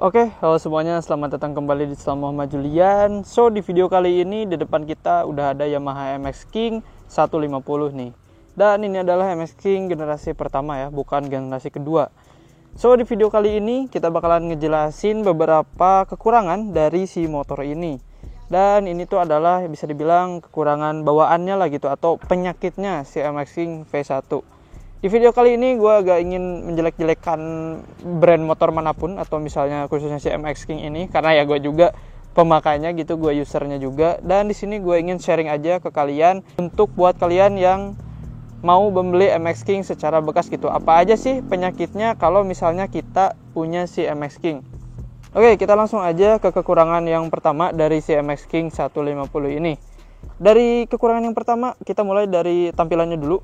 Oke, halo semuanya, selamat datang kembali di channel Muhammad Julian. So, di video kali ini di depan kita udah ada Yamaha MX King 150 nih. Dan ini adalah MX King generasi pertama ya, bukan generasi kedua. So, di video kali ini kita bakalan ngejelasin beberapa kekurangan dari si motor ini. Dan ini tuh adalah bisa dibilang kekurangan bawaannya lah gitu, atau penyakitnya si MX King V1. Di video kali ini gue agak ingin menjelek-jelekan brand motor manapun, atau misalnya khususnya si MX King ini, karena ya gue juga pemakainya gitu, gue usernya juga. Dan di sini gue ingin sharing aja ke kalian untuk buat kalian yang mau membeli MX King secara bekas gitu. Apa aja sih penyakitnya kalau misalnya kita punya si MX King? Oke, kita langsung aja ke kekurangan yang pertama dari si MX King 150 ini. Dari kekurangan yang pertama, kita mulai dari tampilannya dulu.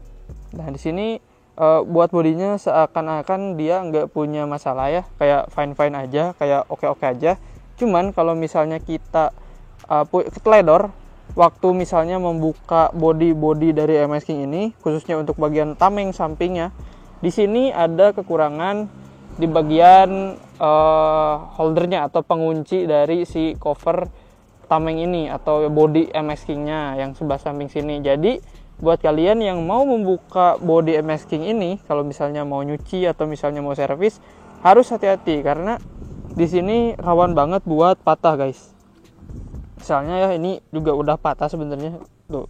Nah, di sini buat bodinya seakan-akan dia nggak punya masalah ya, kayak fine-fine aja, kayak oke-oke aja. Cuman kalau misalnya kita teledor waktu misalnya membuka bodi dari MX King ini, khususnya untuk bagian tameng sampingnya, di sini ada kekurangan di bagian holdernya atau pengunci dari si cover tameng ini atau bodi MX King-nya yang sebelah samping sini. Jadi buat kalian yang mau membuka bodi MX King ini, kalau misalnya mau nyuci atau misalnya mau servis, harus hati-hati karena di sini rawan banget buat patah, guys. Misalnya ya, ini juga udah patah sebenarnya tuh.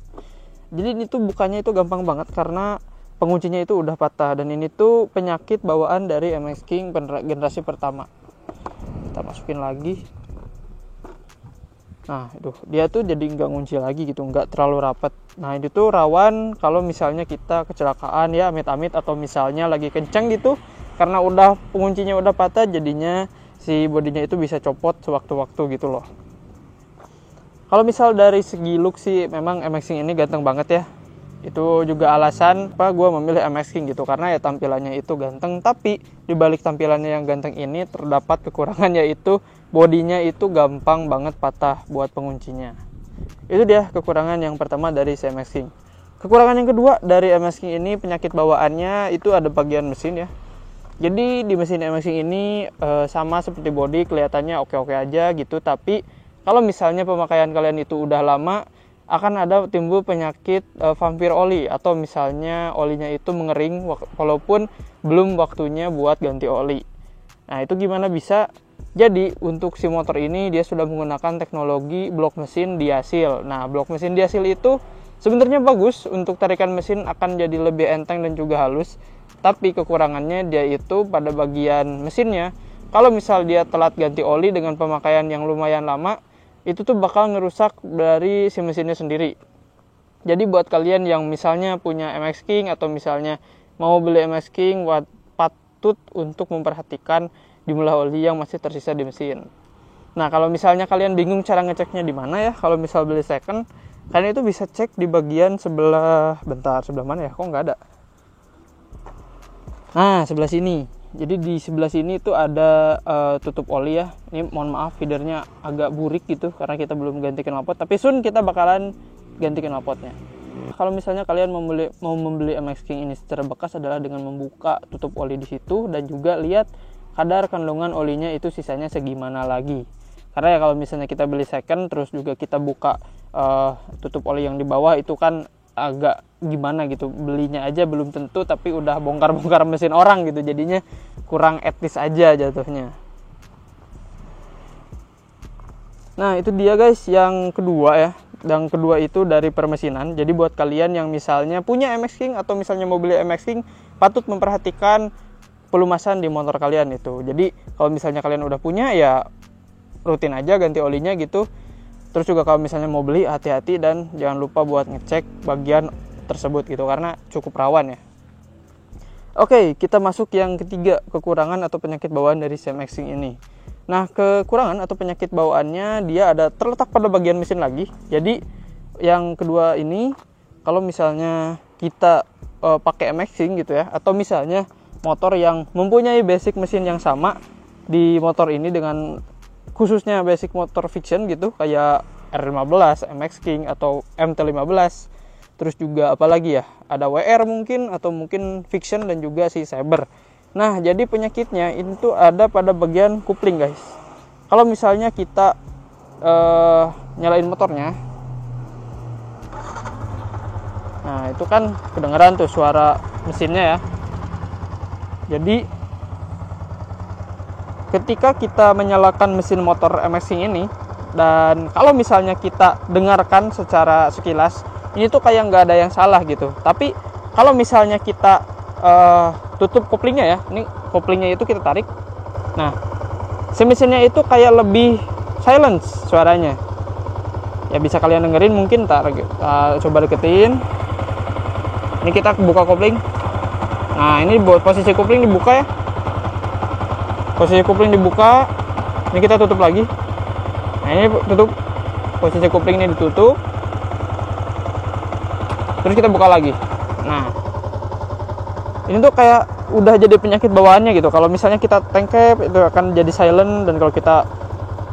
Jadi ini tuh bukanya itu gampang banget karena penguncinya itu udah patah, dan ini tuh penyakit bawaan dari MX King generasi pertama. Kita masukin lagi. Nah, itu dia tuh jadi nggak ngunci lagi gitu, nggak terlalu rapat. Nah, itu tuh rawan kalau misalnya kita kecelakaan ya, amit-amit, atau misalnya lagi kencang gitu, karena udah penguncinya udah patah, jadinya si bodinya itu bisa copot sewaktu-waktu gitu loh. Kalau misal dari segi look sih, memang MX King ini ganteng banget ya. Itu juga alasan apa gue memilih MX King gitu, karena ya tampilannya itu ganteng. Tapi dibalik tampilannya yang ganteng ini terdapat kekurangannya, yaitu bodinya itu gampang banget patah buat penguncinya. Itu dia kekurangan yang pertama dari si MX King. Kekurangan yang kedua dari MX King ini, penyakit bawaannya itu ada bagian mesin ya. Jadi di mesin MX King ini sama seperti bodi, kelihatannya oke-oke aja gitu. Tapi kalau misalnya pemakaian kalian itu udah lama, akan ada timbul penyakit vampir oli, atau misalnya olinya itu mengering walaupun belum waktunya buat ganti oli. Nah, itu gimana bisa? Jadi untuk si motor ini dia sudah menggunakan teknologi blok mesin diasil. Nah, blok mesin diasil itu sebenarnya bagus, untuk tarikan mesin akan jadi lebih enteng dan juga halus. Tapi kekurangannya dia itu pada bagian mesinnya. Kalau misal dia telat ganti oli dengan pemakaian yang lumayan lama, itu tuh bakal ngerusak dari si mesinnya sendiri. Jadi buat kalian yang misalnya punya MX King atau misalnya mau beli MX King, patut untuk memperhatikan jumlah oli yang masih tersisa di mesin. Nah, kalau misalnya kalian bingung cara ngeceknya di mana ya, kalau misal beli second, kalian itu bisa cek di bagian sebelah, sebelah mana ya, kok nggak ada. Nah, sebelah sini. Jadi di sebelah sini itu ada tutup oli ya. Ini mohon maaf feedernya agak burik gitu karena kita belum ganti knalpot, tapi soon kita bakalan ganti knalpotnya. Kalau misalnya kalian mau membeli MX King ini secara bekas, adalah dengan membuka tutup oli di situ dan juga lihat kadar kandungan olinya itu sisanya segimana lagi. Karena ya kalau misalnya kita beli second terus juga kita buka tutup oli yang di bawah, itu kan agak gimana gitu, belinya aja belum tentu tapi udah bongkar-bongkar mesin orang gitu, jadinya kurang etis aja jatuhnya. Nah, itu dia guys yang kedua ya. Yang kedua itu dari permesinan. Jadi buat kalian yang misalnya punya MX King atau misalnya mau beli MX King, patut memperhatikan pelumasan di motor kalian itu. Jadi kalau misalnya kalian udah punya, ya rutin aja ganti olinya gitu. Terus juga kalau misalnya mau beli, hati-hati dan jangan lupa buat ngecek bagian tersebut gitu, karena cukup rawan ya. Oke, kita masuk yang ketiga, kekurangan atau penyakit bawaan dari MX King ini. Nah, kekurangan atau penyakit bawaannya dia ada terletak pada bagian mesin lagi. Jadi yang kedua ini, kalau misalnya kita pakai MX King gitu ya, atau misalnya motor yang mempunyai basic mesin yang sama di motor ini, dengan khususnya basic motor fiction gitu, kayak R15, MX King, atau MT15. Terus juga apalagi ya, ada WR mungkin, atau mungkin fiction dan juga si Saber. Nah, jadi penyakitnya itu ada pada bagian kupling, guys. Kalau misalnya kita nyalain motornya, nah itu kan kedengeran tuh suara mesinnya ya. Jadi ketika kita menyalakan mesin motor MX-King ini, dan kalau misalnya kita dengarkan secara sekilas, ini tuh kayak nggak ada yang salah gitu. Tapi kalau misalnya kita tutup koplingnya ya, ini koplingnya itu kita tarik, nah si mesinnya itu kayak lebih silence suaranya ya. Bisa kalian dengerin mungkin, coba deketin. Ini kita buka kopling. Nah, ini buat posisi kopling dibuka ya, posisi kopling dibuka. Ini kita tutup lagi. Nah, ini tutup, posisi kopling ini ditutup, terus kita buka lagi. Nah, ini tuh kayak udah jadi penyakit bawaannya gitu. Kalau misalnya kita tengkep, itu akan jadi silent, dan kalau kita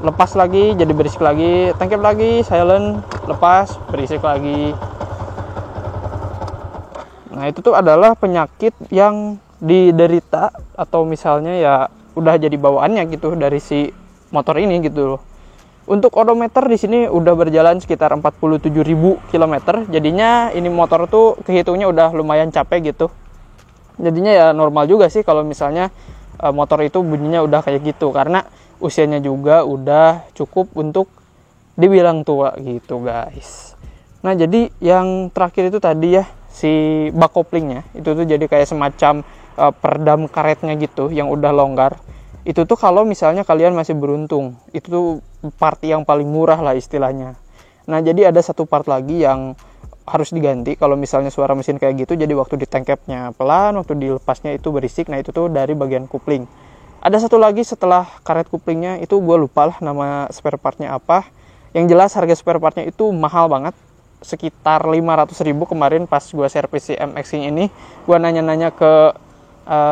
lepas lagi jadi berisik lagi. Tengkep lagi, silent, lepas, berisik lagi. Nah, itu tuh adalah penyakit yang diderita atau misalnya ya udah jadi bawaannya gitu dari si motor ini gitu loh. Untuk odometer di sini udah berjalan sekitar 47.000 km. Jadinya ini motor tuh kehitungnya udah lumayan capek gitu. Jadinya ya normal juga sih kalau misalnya motor itu bunyinya udah kayak gitu, karena usianya juga udah cukup untuk dibilang tua gitu, guys. Nah, jadi yang terakhir itu tadi ya, si bak koplingnya itu tuh jadi kayak semacam peredam karetnya gitu yang udah longgar. Itu tuh kalau misalnya kalian masih beruntung, itu tuh part yang paling murah lah istilahnya. Nah, jadi ada satu part lagi yang harus diganti kalau misalnya suara mesin kayak gitu. Jadi waktu ditengkepnya pelan, waktu dilepasnya itu berisik. Nah, itu tuh dari bagian kupling. Ada satu lagi setelah karet kuplingnya, itu gue lupa lah nama spare partnya apa. Yang jelas harga spare partnya itu mahal banget, sekitar 500.000 kemarin pas gue servis si MX-King ini. Gue nanya-nanya ke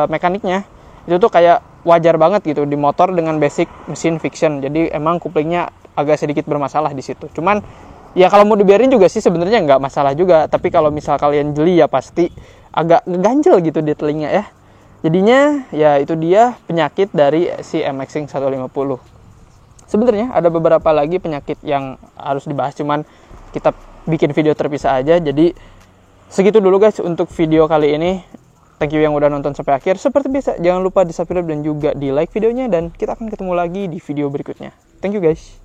mekaniknya, itu tuh kayak wajar banget gitu di motor dengan basic mesin fiction. Jadi emang kuplingnya agak sedikit bermasalah di situ. Cuman ya kalau mau dibiarin juga sih sebenarnya nggak masalah juga. Tapi kalau misal kalian jeli ya pasti agak ngeganjel gitu di telinga ya. Jadinya ya itu dia penyakit dari si MX-King 150. Sebenarnya ada beberapa lagi penyakit yang harus dibahas, cuman kita bikin video terpisah aja. Jadi segitu dulu guys untuk video kali ini. Thank you yang udah nonton sampai akhir. Seperti biasa, jangan lupa di subscribe dan juga di like videonya. Dan kita akan ketemu lagi di video berikutnya. Thank you guys.